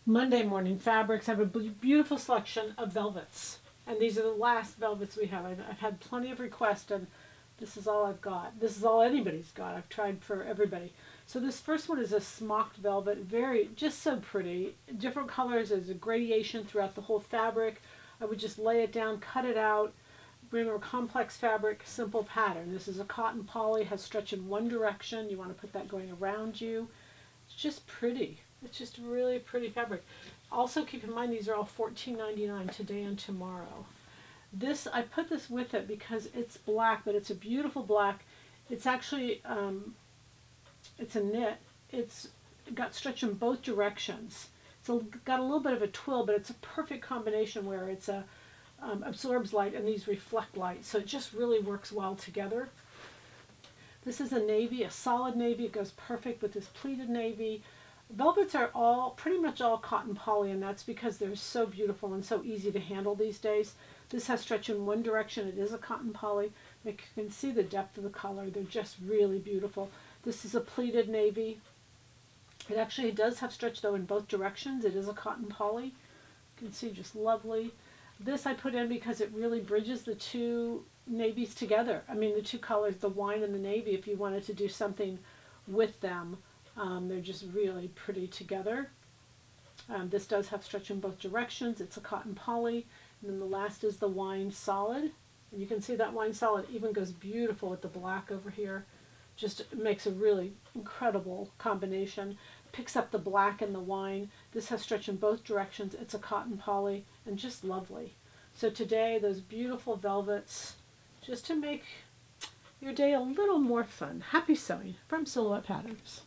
Monday morning fabrics. I have a beautiful selection of velvets. And these are the last velvets we have. I've had plenty of requests, and this is all I've got. This is all anybody's got. I've tried for everybody. So this first one is a smocked velvet, very, just so pretty. Different colors, there's a gradation throughout the whole fabric. I would just lay it down, cut it out. Remember, complex fabric, simple pattern. This is a cotton poly, has stretch in one direction. You want to put that going around you. It's just pretty. It's just really pretty fabric. Also keep in mind these are all $14.99 today and tomorrow. This, I put this with it because it's black, but it's a beautiful black. It's actually, it's a knit. It's got stretch in both directions. Got a little bit of a twill, but it's a perfect combination where it's a absorbs light and these reflect light. So it just really works well together. This is a navy, a solid navy. It goes perfect with this pleated navy. Velvets are all pretty much all cotton poly, and that's because they're so beautiful and so easy to handle these days. This has stretch in one direction. It is a cotton poly. You can see the depth of the color. They're just really beautiful. This is a pleated navy. It actually does have stretch though in both directions. It is a cotton poly. You can see just lovely. This I put in because it really bridges the two navies together. I mean the two colors, the wine and the navy, if you wanted to do something with them. They're just really pretty together. This does have stretch in both directions. It's a cotton poly. And then the last is the wine solid. And you can see that wine solid even goes beautiful with the black over here. Just makes a really incredible combination. Picks up the black and the wine. This has stretch in both directions. It's a cotton poly and just lovely. So today, those beautiful velvets, just to make your day a little more fun. Happy sewing from Silhouette Patterns.